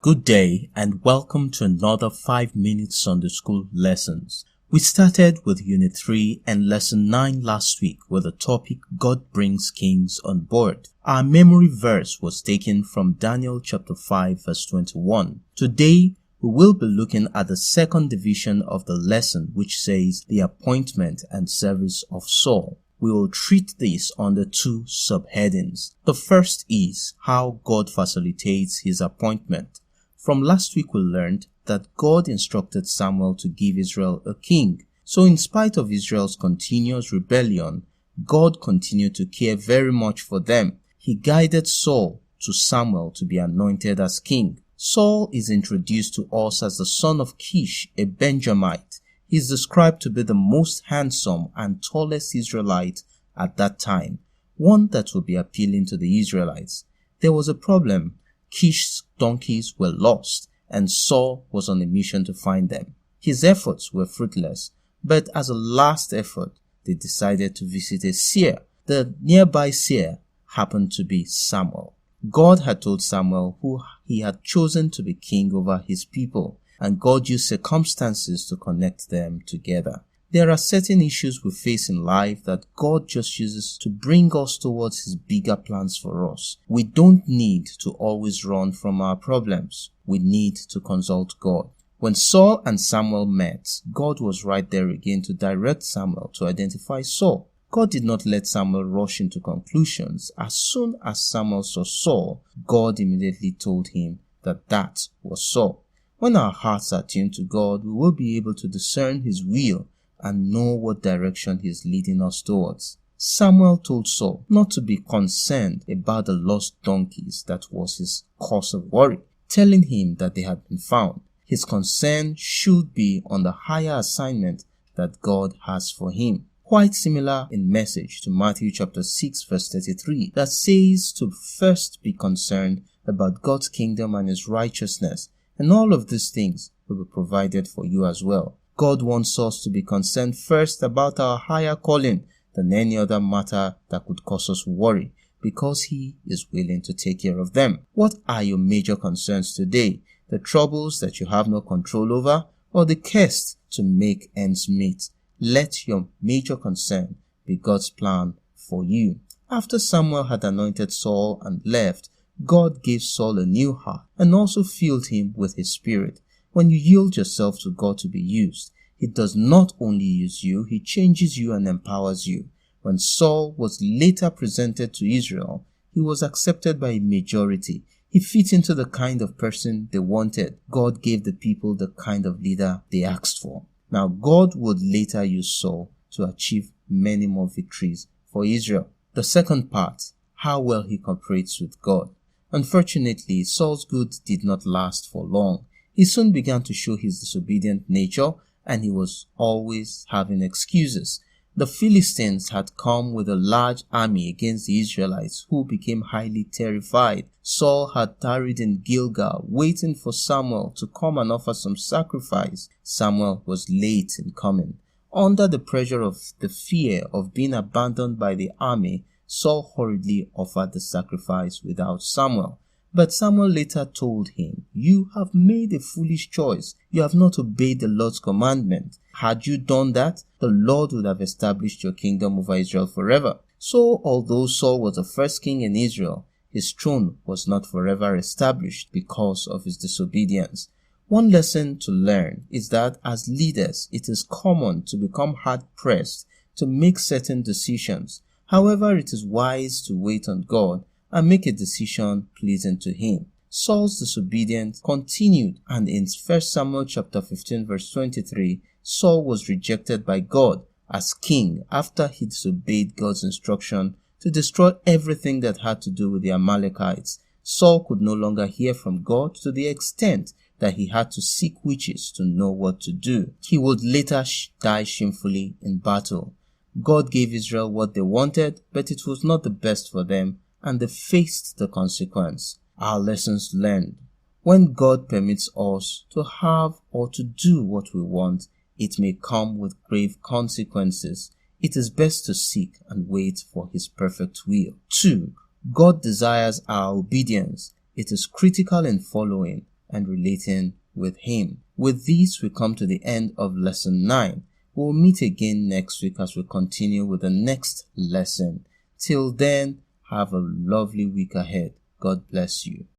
Good day and welcome to another 5-minute Sunday School lessons. We started with Unit 3 and Lesson 9 last week with the topic God brings kings on board. Our memory verse was taken from Daniel chapter 5 verse 21. Today we will be looking at the second division of the lesson, which says the appointment and service of Saul. We will treat this under two subheadings. The first is how God facilitates his appointment. From last week we learned that God instructed Samuel to give Israel a king. So in spite of Israel's continuous rebellion, God continued to care very much for them. He guided Saul to Samuel to be anointed as king. Saul is introduced to us as the son of Kish, a Benjamite. He is described to be the most handsome and tallest Israelite at that time, one that would be appealing to the Israelites. There was a problem. Kish's donkeys were lost, and Saul was on a mission to find them. His efforts were fruitless, but as a last effort, they decided to visit a seer. The nearby seer happened to be Samuel. God had told Samuel who he had chosen to be king over his people, and God used circumstances to connect them together. There are certain issues we face in life that God just uses to bring us towards his bigger plans for us. We don't need to always run from our problems. We need to consult God. When Saul and Samuel met, God was right there again to direct Samuel to identify Saul. God did not let Samuel rush into conclusions. As soon as Samuel saw Saul, God immediately told him that was Saul. When our hearts are tuned to God, we will be able to discern his will and know what direction he is leading us towards. Samuel told Saul not to be concerned about the lost donkeys that was his cause of worry, telling him that they had been found. His concern should be on the higher assignment that God has for him. Quite similar in message to Matthew chapter 6 verse 33 that says to first be concerned about God's kingdom and his righteousness, and all of these things will be provided for you as well. God wants us to be concerned first about our higher calling than any other matter that could cause us worry, because he is willing to take care of them. What are your major concerns today? The troubles that you have no control over, or the quest to make ends meet? Let your major concern be God's plan for you. After Samuel had anointed Saul and left, God gave Saul a new heart and also filled him with his spirit. When you yield yourself to God to be used, he does not only use you, he changes you and empowers you. When Saul was later presented to Israel, he was accepted by a majority. He fit into the kind of person they wanted. God gave the people the kind of leader they asked for. Now, God would later use Saul to achieve many more victories for Israel. The second part, how well he cooperates with God. Unfortunately, Saul's good did not last for long. He soon began to show his disobedient nature, and he was always having excuses. The Philistines had come with a large army against the Israelites, who became highly terrified. Saul had tarried in Gilgal, waiting for Samuel to come and offer some sacrifice. Samuel was late in coming. Under the pressure of the fear of being abandoned by the army, Saul hurriedly offered the sacrifice without Samuel. But Samuel later told him, "You have made a foolish choice. You have not obeyed the Lord's commandment. Had you done that, the Lord would have established your kingdom over Israel forever." So, although Saul was the first king in Israel, his throne was not forever established because of his disobedience. One lesson to learn is that as leaders, it is common to become hard-pressed to make certain decisions. However, it is wise to wait on God and make a decision pleasing to him. Saul's disobedience continued, and in 1 Samuel chapter 15 verse 23, Saul was rejected by God as king after he disobeyed God's instruction to destroy everything that had to do with the Amalekites. Saul could no longer hear from God to the extent that he had to seek witches to know what to do. He would later die shamefully in battle. God gave Israel what they wanted, but it was not the best for them, and they faced the consequence. Our lessons learned. When God permits us to have or to do what we want, it may come with grave consequences. It is best to seek and wait for his perfect will. 2. God desires our obedience. It is critical in following and relating with Him. With this, we come to the end of lesson 9. We'll meet again next week as we continue with the next lesson. Till then, have a lovely week ahead. God bless you.